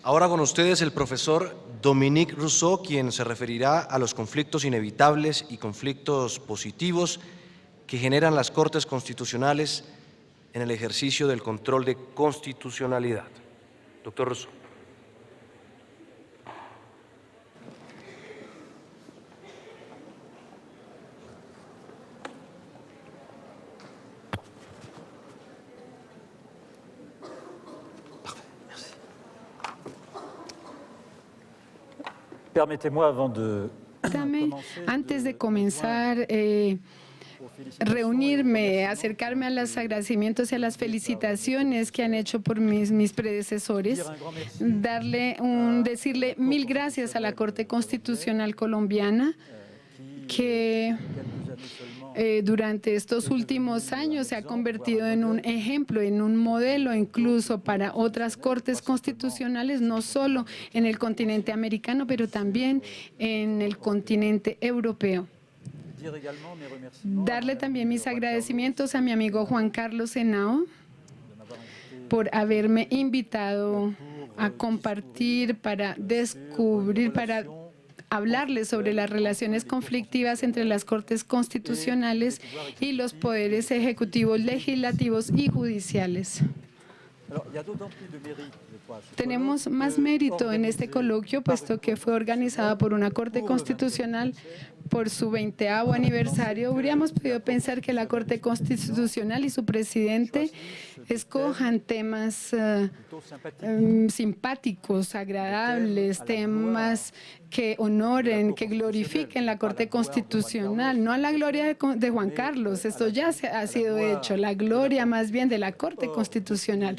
Ahora con ustedes el profesor Dominique Rousseau, quien se referirá a los conflictos inevitables y conflictos positivos que generan las Cortes Constitucionales en el ejercicio del control de constitucionalidad. Doctor Rousseau. Antes de comenzar, reunirme, acercarme a los agradecimientos y a las felicitaciones que han hecho por mis predecesores, decirle mil gracias a la Corte Constitucional Colombiana, que durante estos últimos años se ha convertido en un ejemplo, en un modelo incluso para otras cortes constitucionales, no solo en el continente americano, pero también en el continente europeo. Darle también mis agradecimientos a mi amigo Juan Carlos Henao por haberme invitado a compartir, para descubrir, para hablarles sobre las relaciones conflictivas entre las Cortes Constitucionales y los poderes ejecutivos, legislativos y judiciales. Tenemos más mérito en este coloquio, puesto que fue organizado por una Corte Constitucional por su 20º aniversario. Hubiéramos podido pensar que la Corte Constitucional y su presidente escojan temas simpáticos, agradables, temas que honoren, que glorifiquen la Corte Constitucional, no a la gloria de Juan Carlos, esto ya ha sido hecho, la gloria más bien de la Corte Constitucional.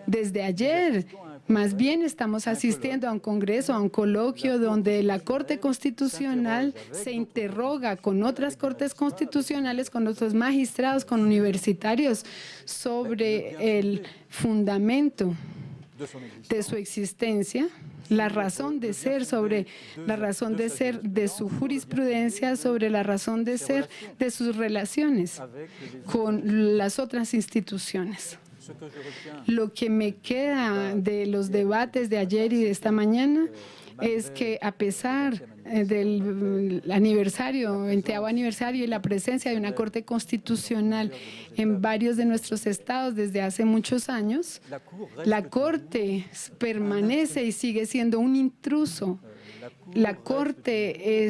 Desde ayer, más bien estamos asistiendo a un congreso, a un coloquio donde la Corte Constitucional se interroga con otras cortes constitucionales, con otros magistrados, con universitarios, sobre el fundamento de su existencia, la razón de ser, sobre la razón de ser de su jurisprudencia, sobre la razón de ser de sus relaciones con las otras instituciones. Lo que me queda de los debates de ayer y de esta mañana es que, a pesar del aniversario, 20º aniversario y la presencia de una Corte Constitucional en varios de nuestros estados desde hace muchos años, la Corte permanece y sigue siendo un intruso. La Corte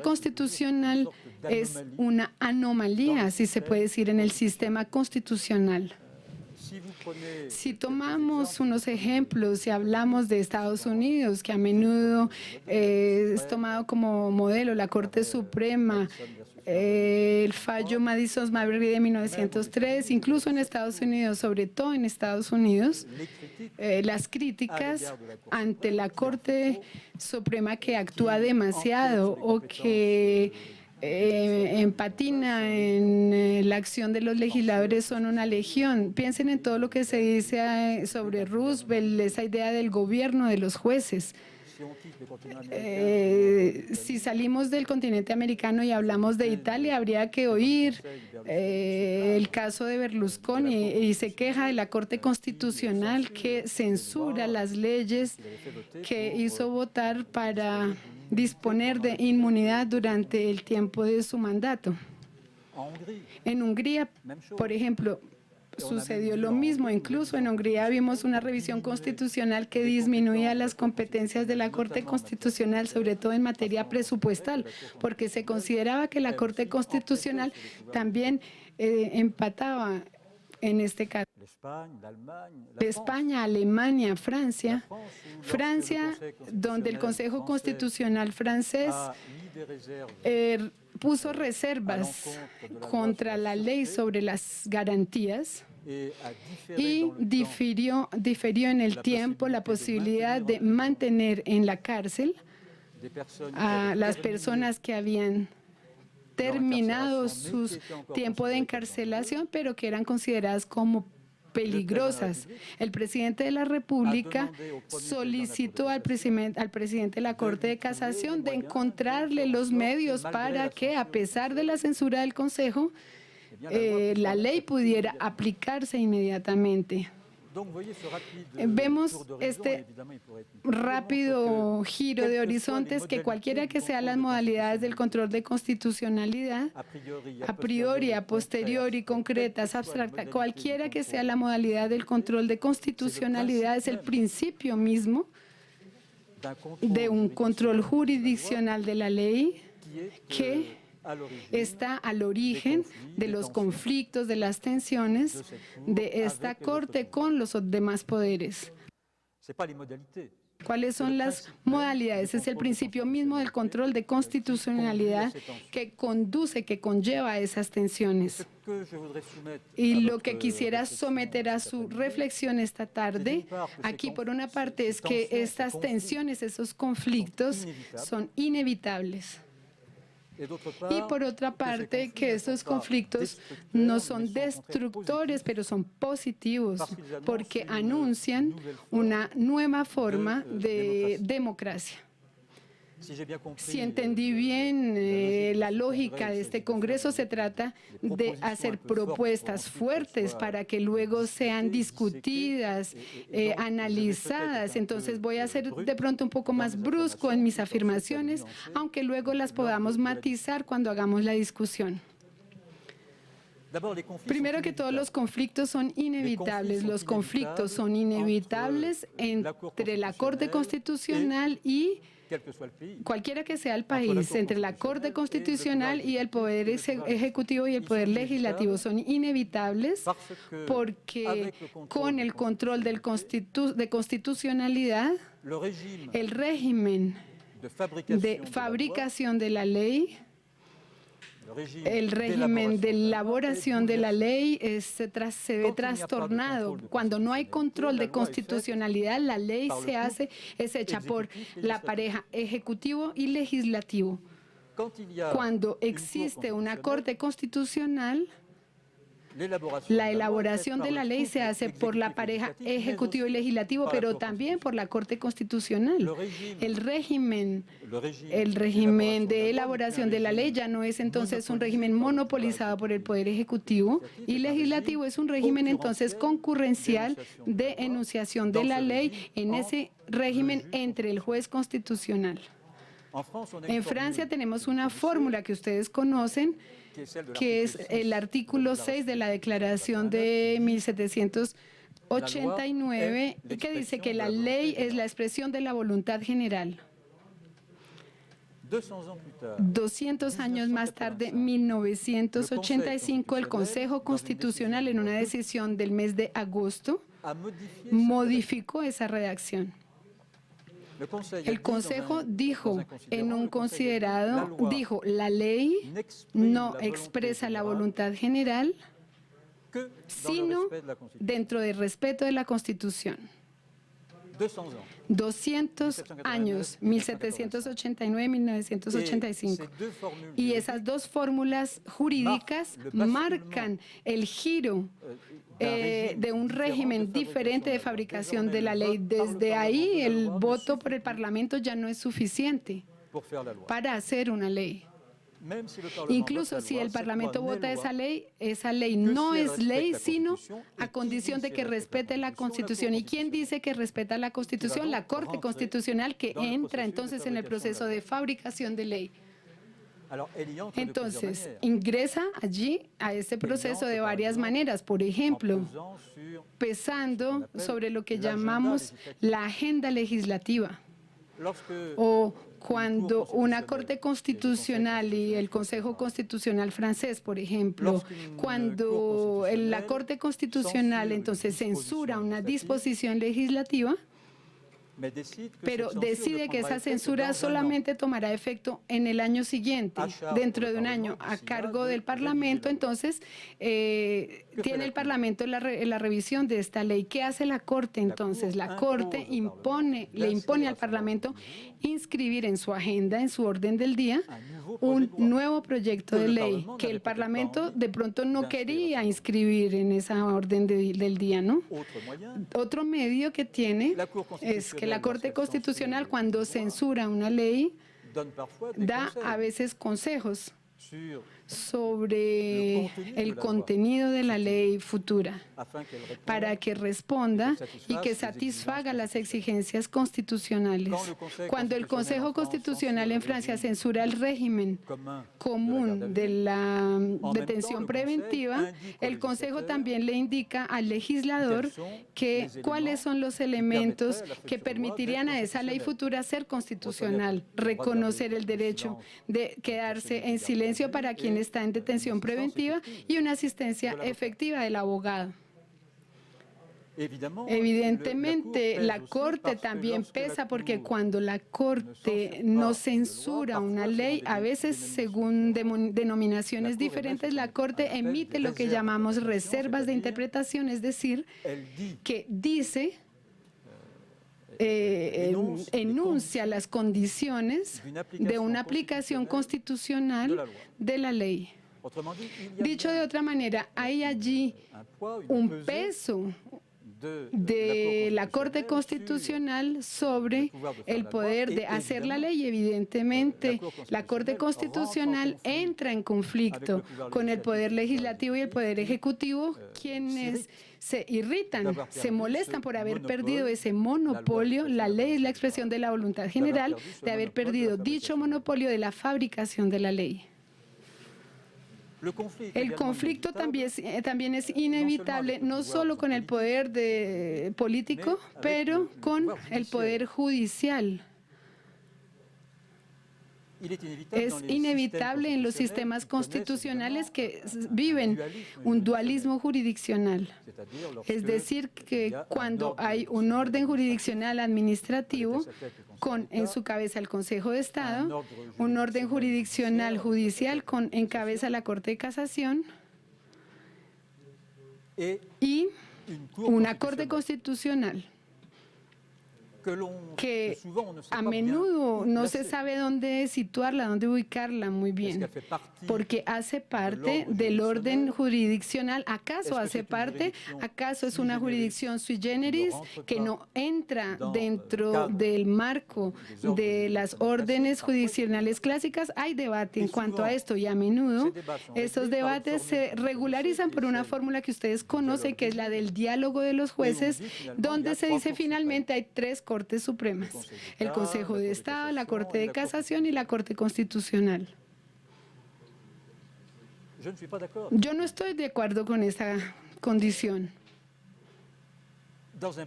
Constitucional es una anomalía, si se puede decir, en el sistema constitucional. Si tomamos unos ejemplos y hablamos de Estados Unidos, que a menudo es tomado como modelo, la Corte Suprema, el fallo Madison-Marbury de 1903, incluso en Estados Unidos, sobre todo en Estados Unidos, las críticas ante la Corte Suprema que actúa demasiado o que empatina en la acción de los legisladores son una legión. Piensen en todo lo que se dice sobre Roosevelt, esa idea del gobierno de los jueces. Si salimos del continente americano y hablamos de Italia, habría que oír el caso de Berlusconi, y se queja de la Corte Constitucional que censura las leyes que hizo votar para disponer de inmunidad durante el tiempo de su mandato. En Hungría, por ejemplo, sucedió lo mismo. Incluso en Hungría vimos una revisión constitucional que disminuía las competencias de la Corte Constitucional, sobre todo en materia presupuestal, porque se consideraba que la Corte Constitucional también empataba en este caso. España, Alemania, Francia, donde el Consejo Constitucional francés puso reservas contra la ley sobre las garantías y difirió en el tiempo la posibilidad de mantener en la cárcel a las personas que habían terminado su tiempo de encarcelación, pero que eran consideradas como peligrosas. El presidente de la República solicitó al presidente de la Corte de Casación de encontrarle los medios para que, a pesar de la censura del Consejo, la ley pudiera aplicarse inmediatamente. Vemos este rápido giro de horizontes que cualquiera que sean las modalidades del control de constitucionalidad, a priori, a posteriori, concretas, abstractas, cualquiera que sea la modalidad del control de constitucionalidad es el principio mismo de un control jurisdiccional de la ley que está al origen de los conflictos, de las tensiones de esta Corte con los demás poderes. ¿Cuáles son las modalidades? Es el principio mismo del control de constitucionalidad que conduce, que conlleva a esas tensiones. Y lo que quisiera someter a su reflexión esta tarde, aquí por una parte, es que estas tensiones, esos conflictos son inevitables. Y por otra parte, que estos conflictos no son destructores, pero son positivos, porque anuncian una nueva forma de democracia. Si entendí bien la lógica de este Congreso, se trata de hacer propuestas fuertes para que luego sean discutidas, analizadas. Entonces voy a ser de pronto un poco más brusco en mis afirmaciones, aunque luego las podamos matizar cuando hagamos la discusión. Primero que todo, los conflictos son inevitables. Los conflictos son inevitables entre la Corte Constitucional y cualquiera que sea el país, entre la Corte Constitucional y el Poder Ejecutivo y el Poder Legislativo. Son inevitables porque con el control de constitucionalidad, el régimen de fabricación de la ley, el régimen de elaboración de la ley se ve trastornado. Cuando no hay control de constitucionalidad, la ley es hecha por la pareja ejecutivo y legislativo. Cuando existe una Corte Constitucional, la elaboración de la ley se hace por la pareja ejecutivo y legislativo, pero también por la Corte Constitucional. El régimen de elaboración de la ley ya no es entonces un régimen monopolizado por el Poder Ejecutivo y Legislativo, es un régimen entonces concurrencial de enunciación de la ley en ese régimen entre el juez constitucional. En Francia tenemos una fórmula que ustedes conocen, que es el artículo 6 de la Declaración de 1789, y que dice que la ley es la expresión de la voluntad general. 200 años más tarde, 1985, el Consejo Constitucional, en una decisión del mes de agosto, modificó esa redacción. El Consejo dijo en un considerado, la ley no expresa la voluntad general, sino dentro del respeto de la Constitución. 200 años, 1789-1985. Y esas dos fórmulas jurídicas marcan el giro de un régimen diferente de fabricación de la ley. Desde ahí, el voto por el Parlamento ya no es suficiente para hacer una ley. Incluso si el Parlamento vota esa ley no es ley, sino a condición de que respete la Constitución. ¿Y quién dice que respeta la Constitución? La Corte Constitucional, que entra entonces en el proceso de fabricación de ley. Entonces, ingresa allí a este proceso de varias maneras. Por ejemplo, pesando sobre lo que llamamos la agenda legislativa, o cuando una Corte Constitucional y el Consejo Constitucional francés, por ejemplo, cuando la Corte Constitucional entonces censura una disposición legislativa, pero decide que esa censura solamente tomará efecto en el año siguiente, dentro de un año, a cargo del Parlamento. Entonces, tiene el Parlamento la revisión de esta ley. ¿Qué hace la Corte entonces? La Corte le impone al Parlamento inscribir en su agenda, en su orden del día, un nuevo proyecto de ley que el Parlamento de pronto no quería inscribir en esa orden del día, ¿no? Otro medio que tiene es que la Corte Constitucional, cuando censura una ley, da a veces consejos sobre el contenido de la ley futura para que responda y que satisfaga las exigencias constitucionales. Cuando el Consejo Constitucional en Francia censura el régimen común de la detención preventiva, el Consejo también le indica al legislador cuáles son los elementos que permitirían a esa ley futura ser constitucional, reconocer el derecho de quedarse en silencio para quien está en detención preventiva y una asistencia efectiva del abogado. Evidentemente, la Corte también pesa porque cuando la Corte no censura una ley, a veces según denominaciones diferentes, la Corte emite lo que llamamos reservas de interpretación, es decir, que dice, enuncia las condiciones de una aplicación constitucional de la ley. Dicho de otra manera, hay allí un peso de la Corte Constitucional sobre el poder de hacer la ley. Evidentemente, la Corte Constitucional entra en conflicto con el Poder Legislativo y el Poder Ejecutivo, quienes se irritan, se molestan por haber perdido ese monopolio. La ley es la expresión de la voluntad general, de haber perdido dicho monopolio de la fabricación de la ley. El conflicto también es inevitable, no solo con el poder político, pero con el poder judicial. Es inevitable en los sistemas constitucionales que viven un dualismo jurisdiccional. Es decir, que cuando hay un orden jurisdiccional administrativo, con en su cabeza el Consejo de Estado, un orden jurisdiccional judicial con en cabeza la Corte de Casación y una Corte Constitucional que a menudo no se sabe dónde situarla, dónde ubicarla muy bien, porque hace parte del orden jurisdiccional. ¿Acaso hace parte? ¿Acaso es una jurisdicción sui generis que no entra dentro del marco de las órdenes jurisdiccionales clásicas? Hay debate en cuanto a esto y a menudo esos debates se regularizan por una fórmula que ustedes conocen, que es la del diálogo de los jueces, donde se dice finalmente hay tres Cortes Supremas: el Consejo de Estado, la Corte de Casación y la Corte Constitucional. Yo no estoy de acuerdo con esa condición.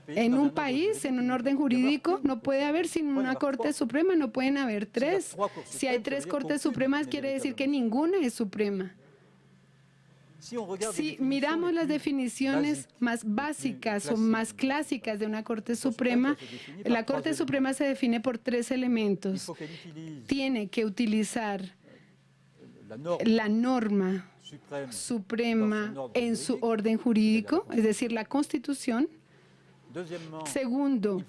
En un país, en un orden jurídico, no puede haber sin una Corte Suprema, no pueden haber tres. Si hay tres Cortes Supremas, quiere decir que ninguna es suprema. Si miramos las definiciones más básicas o más clásicas de una Corte Suprema, la Corte Suprema se define por tres elementos. Tiene que utilizar la norma suprema en su orden jurídico, es decir, la Constitución. Segundo,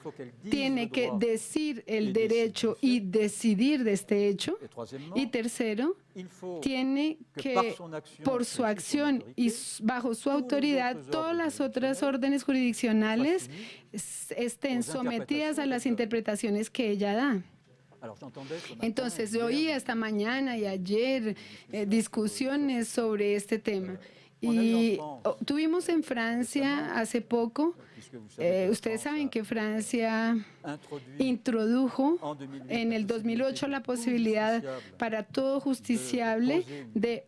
tiene que decir el derecho y decidir de este hecho. Y tercero, tiene que, por su acción y bajo su autoridad, todas las otras órdenes jurisdiccionales estén sometidas a las interpretaciones que ella da. Entonces, yo oí esta mañana y ayer discusiones sobre este tema. Y tuvimos en Francia hace poco, ustedes saben que Francia introdujo en el 2008 la posibilidad para todo justiciable de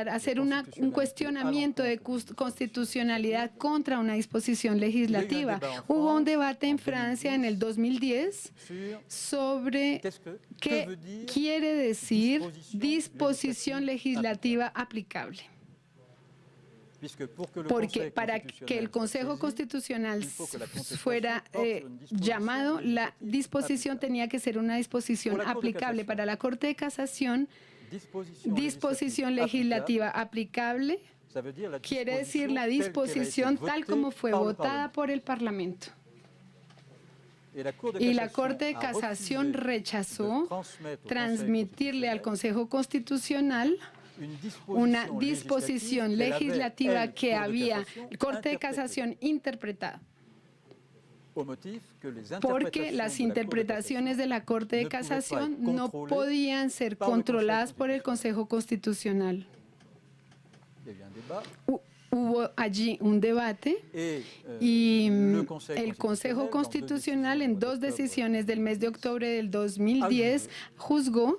hacer un cuestionamiento de constitucionalidad contra una disposición legislativa. Hubo un debate en Francia en el 2010 sobre qué quiere decir disposición legislativa aplicable. Porque para que el Consejo Constitucional fuera llamado, la disposición tenía que ser una disposición aplicable. Para la Corte de Casación, disposición legislativa aplicable quiere decir la disposición tal como fue votada por el Parlamento. Y la Corte de Casación rechazó transmitirle al Consejo Constitucional una disposición legislativa que había Corte de Casación interpretada. porque las interpretaciones de la Corte de Casación no podían ser controladas por el Consejo Constitucional. Hubo allí un debate y el Consejo Constitucional, en 2 decisiones del mes de octubre del 2010, juzgó,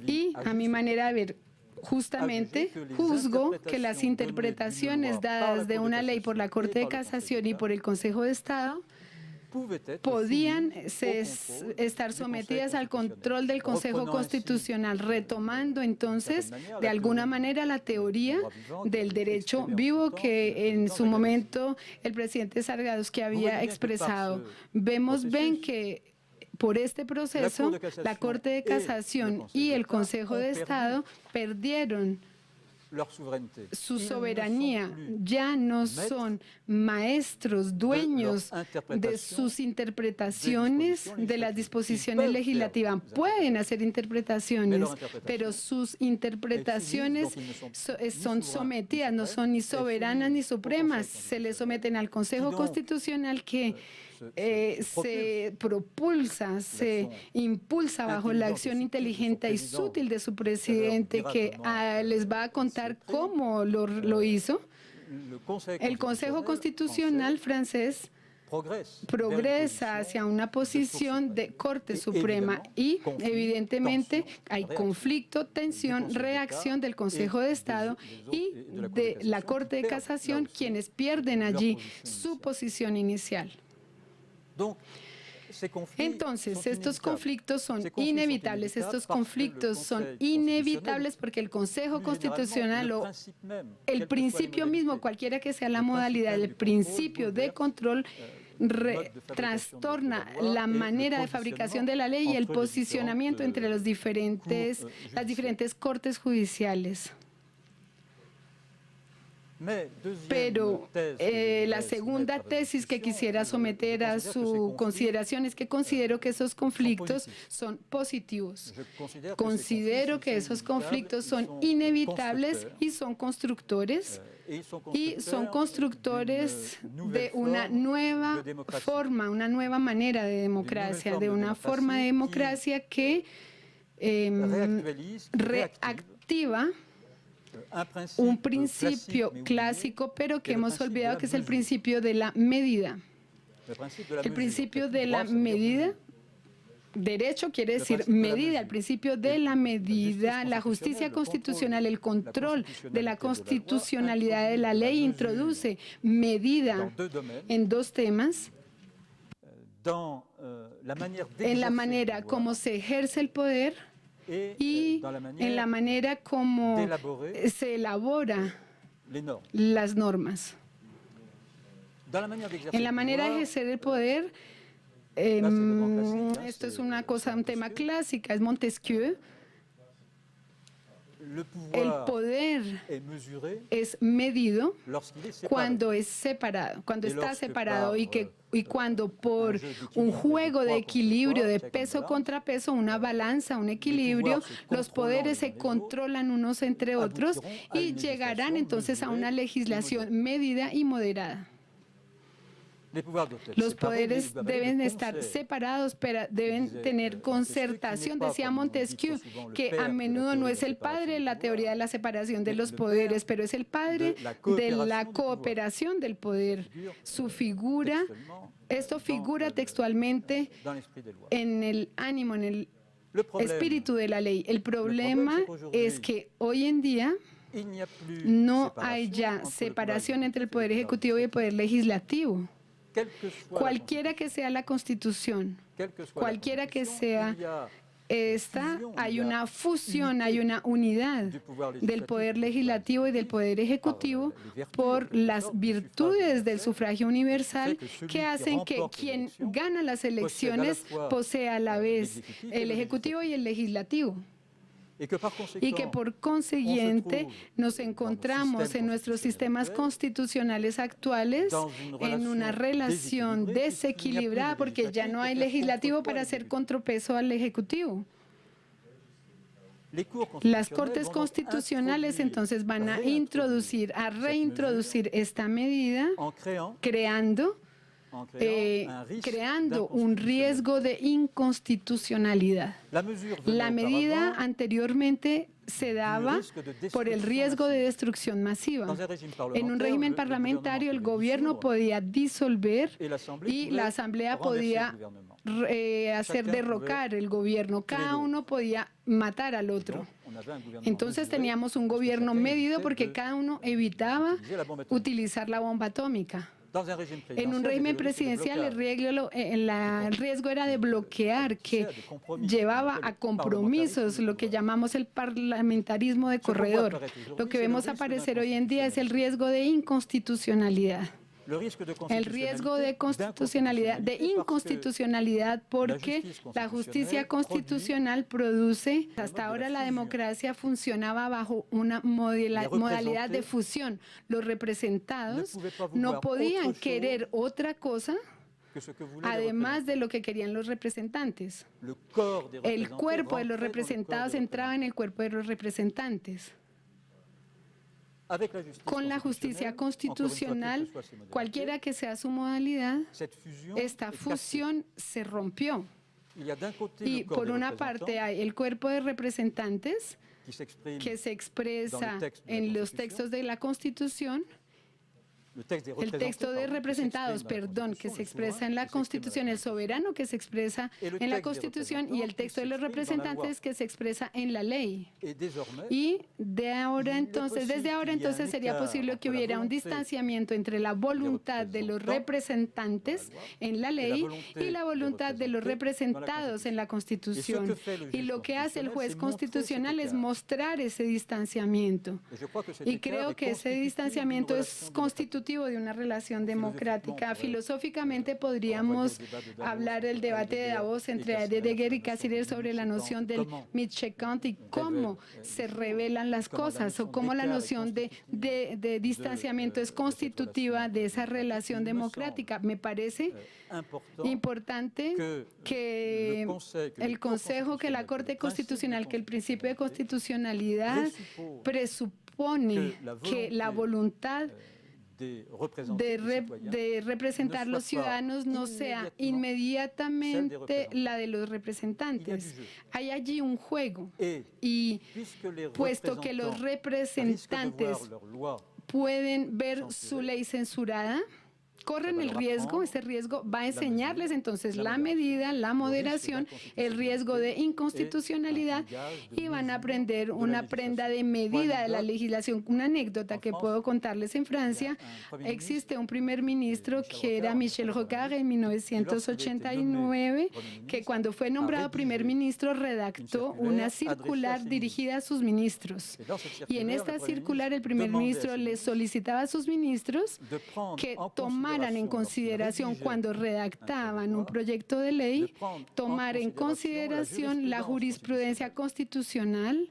y a mi manera de ver, justamente juzgó que las interpretaciones dadas de una ley por la Corte de Casación y por el Consejo de Estado podían estar sometidas al control del Consejo Constitucional, retomando entonces de alguna manera la teoría del derecho vivo que en su momento el presidente Sargadowski había expresado. Vemos que por este proceso la Corte de Casación y el Consejo de Estado perdieron su soberanía, ya no son maestros, dueños de sus interpretaciones de las disposiciones legislativas. Pueden hacer interpretaciones, pero sus interpretaciones son sometidas, no son ni soberanas ni supremas. Se le someten al Consejo Constitucional que se propulsa, se impulsa bajo la acción inteligente y sutil de su presidente, que les va a contar cómo lo hizo. El Consejo Constitucional francés progresa hacia una posición de Corte Suprema y evidentemente hay conflicto, tensión, reacción del Consejo de Estado y de la Corte de Casación, quienes pierden allí su posición inicial. Entonces, estos conflictos son inevitables, porque el Consejo Constitucional o el principio mismo, cualquiera que sea la modalidad, el principio de control trastorna la manera de fabricación de la ley y el posicionamiento entre las diferentes cortes judiciales. Pero la segunda tesis que quisiera someter a su consideración es que considero que esos conflictos son positivos. Considero que esos conflictos son inevitables y son constructores. Y son constructores de una nueva forma, una nueva manera de democracia, de una forma de democracia que reactiva un principio clásico, pero que hemos olvidado, que es el principio de la medida. El principio de la medida, derecho quiere decir medida, el principio de la medida, la justicia constitucional, el control de la constitucionalidad de la ley introduce medida en 2 temas. En la manera como se ejerce el poder y en la manera como se elabora las normas. En la manera de ejercer el poder, esto es un tema clásico, es Montesquieu. El poder es medido cuando es separado, cuando está separado y cuando por un juego de equilibrio, de peso contra peso, una balanza, un equilibrio, los poderes se controlan unos entre otros y llegarán entonces a una legislación medida y moderada. Los poderes deben estar separados, pero deben tener concertación. Decía Montesquieu que a menudo no es el padre de la teoría de la separación de los poderes, pero es el padre de la cooperación del poder. Su figura, esto figura textualmente en el ánimo, en el espíritu de la ley. El problema es que hoy en día no hay ya separación entre el poder ejecutivo y el poder legislativo. Cualquiera que sea la Constitución, cualquiera que sea esta, hay una fusión, hay una unidad del poder legislativo y del poder ejecutivo por las virtudes del sufragio universal que hacen que quien gana las elecciones posea a la vez el ejecutivo y el legislativo. Y que por consiguiente nos encontramos en nuestros sistemas constitucionales actuales en una relación desequilibrada porque ya no hay legislativo para hacer contrapeso al ejecutivo. Las Cortes Constitucionales entonces van a reintroducir esta medida, creando creando un riesgo de inconstitucionalidad. La medida anteriormente se daba por el riesgo de destrucción masiva. En un régimen parlamentario, el gobierno podía disolver y la asamblea podía hacer derrocar el gobierno. Cada uno podía matar al otro. Entonces teníamos un gobierno medido porque cada uno evitaba utilizar la bomba atómica. En un régimen presidencial el riesgo era de bloquear, que llevaba a compromisos, lo que llamamos el parlamentarismo de corredor. Lo que vemos aparecer hoy en día es el riesgo de inconstitucionalidad. El riesgo de inconstitucionalidad, porque la justicia constitucional produce, hasta ahora la democracia funcionaba bajo una modalidad de fusión. Los representados no podían querer otra cosa además de lo que querían los representantes. El cuerpo de los representados entraba en el cuerpo de los representantes. Con la justicia constitucional, cualquiera que sea su modalidad, esta fusión se rompió. Y por una parte hay el cuerpo de representantes que se expresa en los textos de la Constitución, el texto de representados, perdón, que se expresa en la Constitución, el soberano que se expresa en la Constitución y el texto de los representantes que se expresa en la ley. Y desde ahora entonces sería posible que hubiera un distanciamiento entre la voluntad de los representantes en la ley y la voluntad de los representados en la Constitución. Y lo que hace el juez constitucional es mostrar ese distanciamiento. Y creo que ese distanciamiento es constitutivo de una relación democrática. Filosóficamente podríamos hablar del debate de Davos entre Heidegger y Cassirer sobre la noción del Mittrekant y cómo se revelan las cosas, o cómo la noción de distanciamiento es constitutiva de esa relación democrática. Me parece importante que el Consejo, que la Corte Constitucional, que el principio de constitucionalidad presupone que la voluntad de representar los ciudadanos no sea inmediatamente la de los representantes. Hay allí un juego y puesto que los representantes pueden ver su ley censurada, corren el riesgo, ese riesgo va a enseñarles entonces la medida, la moderación, el riesgo de inconstitucionalidad, y van a aprender una prenda de medida de la legislación. Una anécdota que puedo contarles: en Francia existe un primer ministro que era Michel Rocard en 1989, que cuando fue nombrado primer ministro redactó una circular dirigida a sus ministros. Y en esta circular el primer ministro les solicitaba a sus ministros que tomaran en consideración, cuando redactaban un proyecto de ley, tomar en consideración la jurisprudencia constitucional,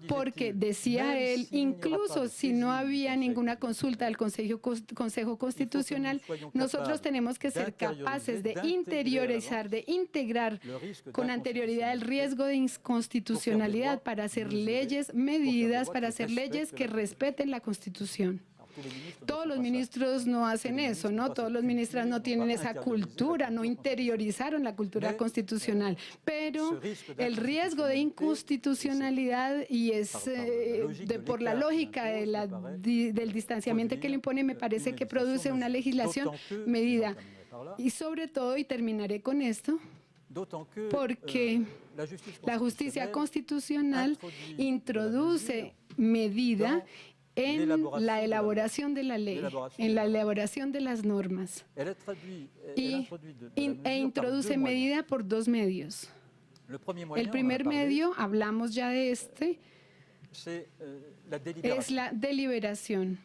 porque, decía él, incluso si no había ninguna consulta del Consejo Constitucional, nosotros tenemos que ser capaces de interiorizar, de integrar con anterioridad el riesgo de inconstitucionalidad para hacer leyes medidas, para hacer leyes que respeten la Constitución. Todos los ministros no hacen eso, ¿no? Todos los ministros no tienen esa cultura, no interiorizaron la cultura constitucional. Pero el riesgo de inconstitucionalidad, y es por la lógica del distanciamiento que le impone, me parece que produce una legislación medida. Y sobre todo, y terminaré con esto, porque la justicia constitucional introduce medida en la elaboración de la ley, en la elaboración de las normas, e introduce medida por dos medios. El primer medio, hablamos ya de este, es la deliberación.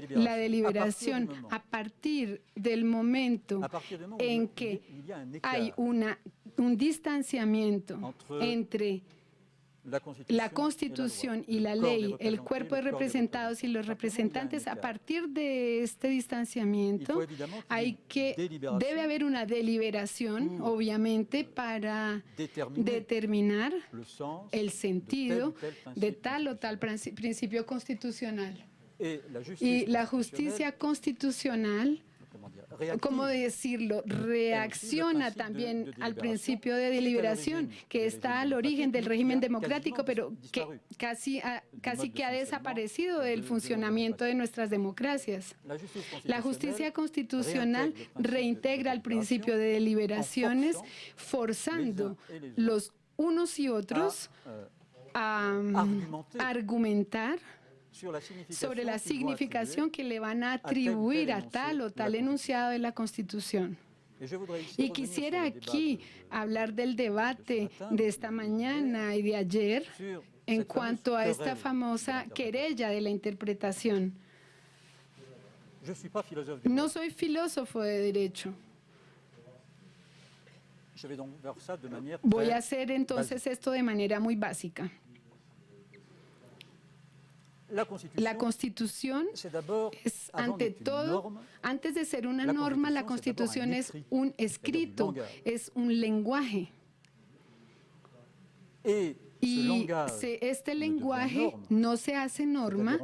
La deliberación, a partir del momento en que hay un distanciamiento entre la Constitución y la ley, el cuerpo de representados y los representantes, a partir de este distanciamiento debe haber una deliberación, obviamente, para determinar el sentido de tal o tal principio constitucional. Y la justicia constitucional ¿cómo decirlo?, reacciona también al principio de deliberación, que está al origen del régimen democrático, pero que casi que ha desaparecido del funcionamiento de nuestras democracias. La justicia constitucional reintegra el principio de deliberaciones, forzando los unos y otros a argumentar sobre la significación que le van a atribuir a tal o tal enunciado de la Constitución. Y quisiera aquí hablar del debate de esta mañana y de ayer en cuanto a esta famosa querella de la interpretación. No soy filósofo de derecho. Voy a hacer entonces esto de manera muy básica. La Constitución es, ante todo, antes de ser una norma, la Constitución es un escrito, es un lenguaje. Y este lenguaje no se hace norma,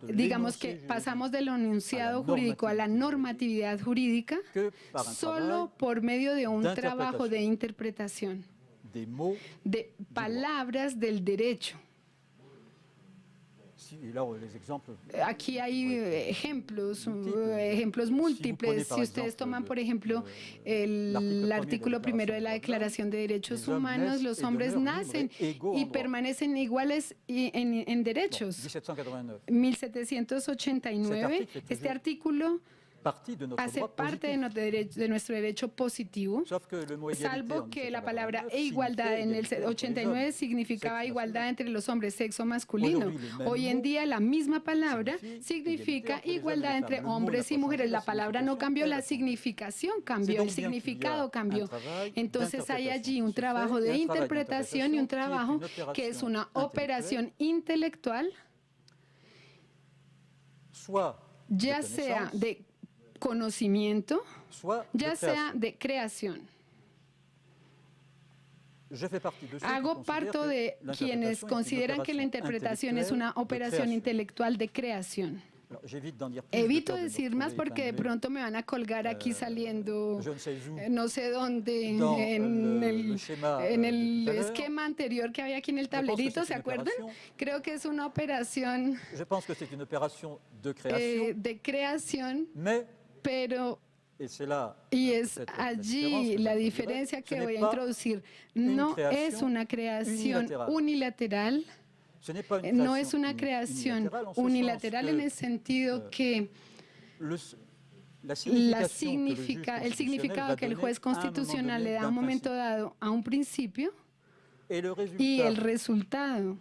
digamos que pasamos del enunciado jurídico a la normatividad jurídica solo por medio de un trabajo de interpretación de palabras del derecho. Aquí hay ejemplos múltiples. Si ustedes toman, por ejemplo, el artículo 1 de la Declaración de Derechos Humanos, los hombres nacen y permanecen iguales en derechos. 1789, este artículo hace parte de nuestro derecho positivo, salvo que la palabra igualdad en el 89 significaba igualdad entre los hombres, sexo masculino. Hoy en día la misma palabra significa igualdad entre hombres y mujeres. La palabra no cambió, la significación cambió, el significado cambió. Entonces hay allí un trabajo de interpretación y un trabajo que es una operación intelectual, ya sea de conocimiento, ya sea de creación. Hago parte de quienes consideran que la interpretación es una operación intelectual de creación. Evito decir más porque de pronto me van a colgar aquí saliendo no sé dónde, en el esquema anterior que había aquí en el tablerito, ¿se acuerdan? Creo que es una operación de creación, pero, y es allí la diferencia que voy a introducir, no es una creación unilateral. No es una creación unilateral en el sentido que el significado que el juez constitucional le da a un momento dado a un principio y el resultado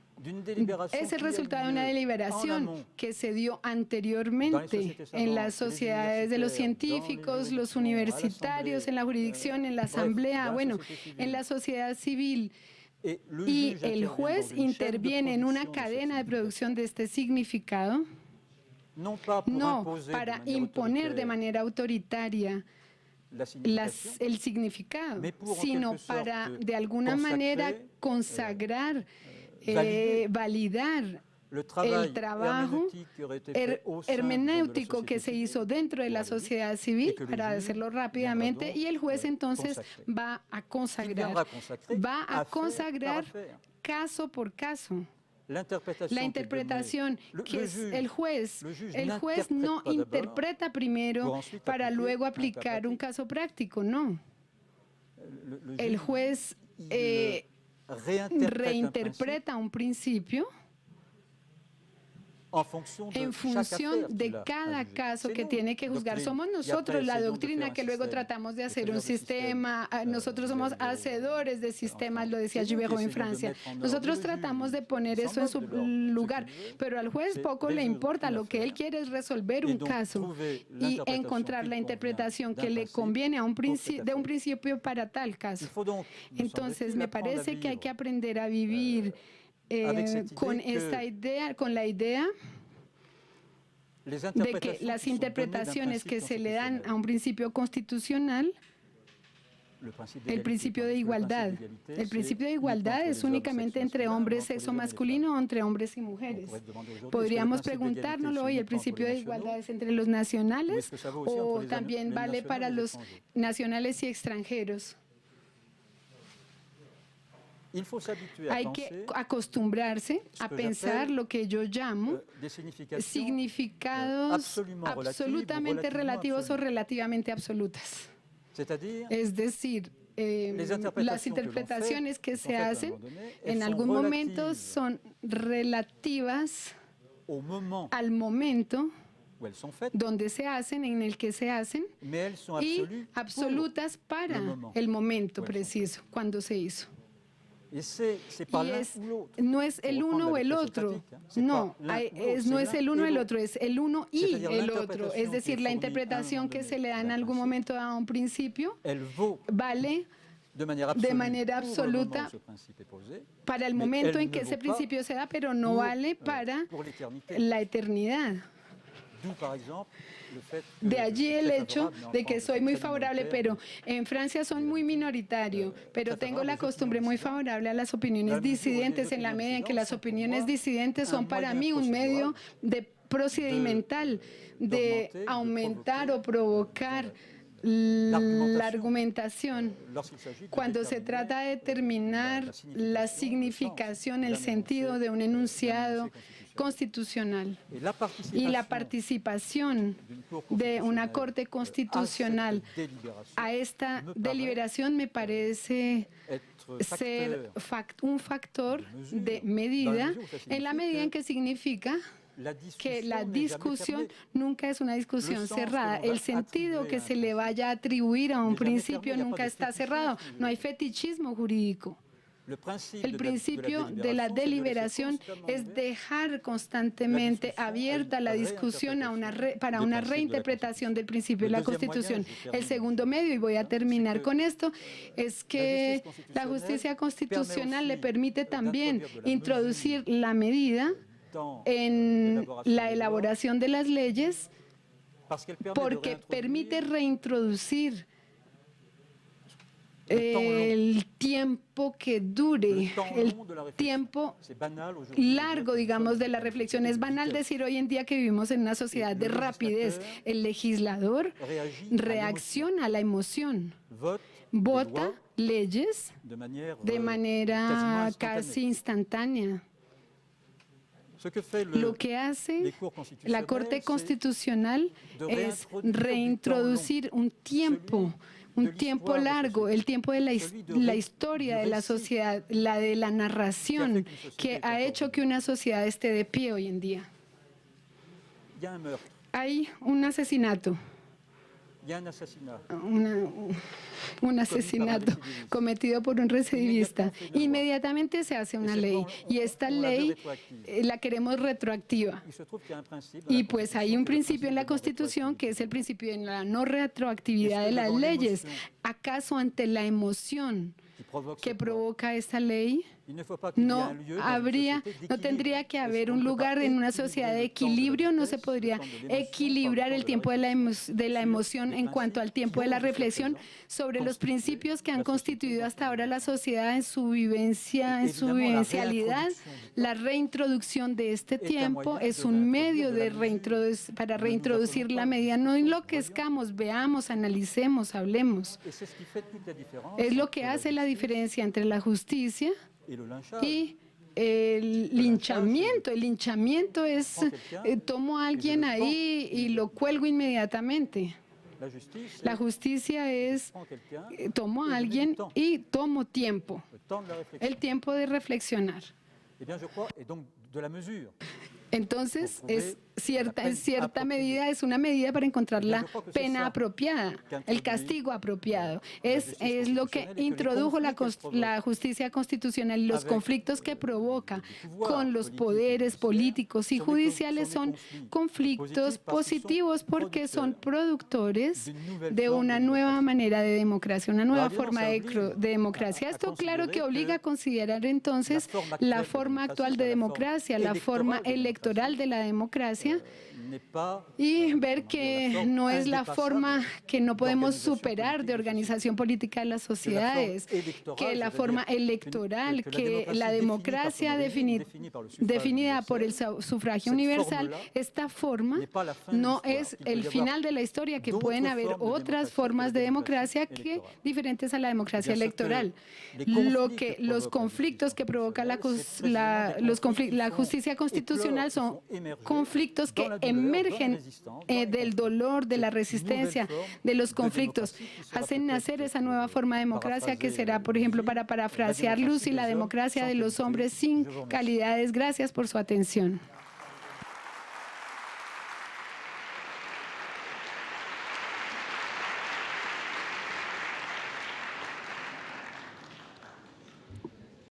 es el resultado de una deliberación que se dio anteriormente en las sociedades de los científicos, los universitarios, en la jurisdicción, en la asamblea, bueno, en la sociedad civil. Y el juez interviene en una cadena de producción de este significado, no para imponer de manera autoritaria el significado, sino para de alguna manera consagrar, validar el trabajo hermenéutico que se hizo dentro de la sociedad civil, para hacerlo rápidamente, y el juez entonces va a consagrar caso por caso. La interpretación, que es el juez no interpreta primero para luego aplicar un caso práctico, no. El juez reinterpreta un principio en función de cada caso que tiene que juzgar. Somos nosotros la doctrina que luego tratamos de hacer un sistema, nosotros somos hacedores de sistemas, lo decía Giberon en Francia. Nosotros tratamos de poner eso en su lugar, pero al juez poco le importa, lo que él quiere es resolver un caso y encontrar la interpretación que le conviene de un principio para tal caso. Entonces, me parece que hay que aprender a vivir con esta idea, con la idea de que las interpretaciones que se le dan a un principio constitucional el principio de igualdad. El principio de igualdad es únicamente entre hombres, sexo masculino, o entre hombres y mujeres. Podríamos preguntárnoslo hoy, ¿el principio de igualdad es entre los nacionales o también vale para los nacionales y extranjeros? Hay que acostumbrarse a pensar lo que yo llamo significados absolutamente relativos o relativamente absolutas. Es decir, las interpretaciones que se hacen en algún momento son relativas al momento donde se hacen, en el que se hacen, y absolutas para el momento preciso, cuando se hizo. No es el uno o el otro, no es el uno o el otro, es el uno y el otro. Es decir, la interpretación que se le da en algún momento a un principio vale de manera absoluta para el momento en que ese principio se da, pero no vale para la eternidad. De allí el hecho de que soy muy favorable, pero en Francia soy muy minoritario, pero tengo la costumbre muy favorable a las opiniones disidentes, en la medida en que las opiniones disidentes son para mí un medio de procedimental de aumentar o provocar la argumentación cuando se trata de determinar la significación, el sentido de un enunciado constitucional. Y la participación de una Corte Constitucional a esta deliberación me parece ser un factor de medida, en la medida en que significa que la discusión nunca es una discusión cerrada. El sentido que se le vaya a atribuir a un principio nunca está cerrado. No hay fetichismo jurídico. El principio de la deliberación es dejar constantemente abierta la discusión para una reinterpretación del principio de la Constitución. El segundo medio, y voy a terminar con esto, es que la justicia constitucional le permite también introducir la medida en la elaboración de las leyes, porque permite reintroducir el tiempo que dure, el tiempo largo, digamos, de la reflexión. Es banal decir hoy en día que vivimos en una sociedad de rapidez. El legislador reacciona a la emoción, vota leyes de manera casi instantánea. Lo que hace la Corte Constitucional es reintroducir un tiempo largo, el tiempo de la historia de la sociedad, la de la narración, que ha hecho que una sociedad esté de pie hoy en día. Hay un asesinato. Un asesinato cometido por un recidivista. Inmediatamente se hace una ley, y esta ley la queremos retroactiva. Y pues hay un principio en la Constitución que es el principio de la no retroactividad de las leyes. ¿Acaso ante la emoción que provoca esta ley no tendría que haber un lugar en una sociedad de equilibrio? No se podría equilibrar el tiempo de la emoción en cuanto al tiempo de la reflexión sobre los principios que han constituido hasta ahora la sociedad en su vivencialidad. La reintroducción de este tiempo es un medio para reintroducir la medida. No enloquezcamos, veamos, analicemos, hablemos. Es lo que hace la diferencia entre la justicia y el linchamiento. El linchamiento es tomo a alguien ahí y lo cuelgo inmediatamente. La justicia es tomo a alguien y tomo tiempo, el tiempo de reflexionar. Entonces, en cierta medida es una medida para encontrar la pena apropiada, el castigo apropiado. Es lo que introdujo la justicia constitucional, y los conflictos que provoca con los poderes políticos y judiciales son conflictos positivos, porque son productores de una nueva manera de democracia, una nueva forma de democracia. Esto, claro, que obliga a considerar entonces la forma actual de democracia, la forma electoral de la democracia, y ver que no es la forma que no podemos superar de organización política de las sociedades, que la forma electoral, que la democracia definida por el sufragio universal, esta forma no es el final de la historia, que pueden haber otras formas de democracia que diferentes a la democracia electoral. Los conflictos que provoca la justicia constitucional son conflictos que emergen del dolor, de la resistencia, de los conflictos. Hacen nacer esa nueva forma de democracia que será, por ejemplo, para parafrasear Lucy, la democracia de los hombres sin calidades. Gracias por su atención.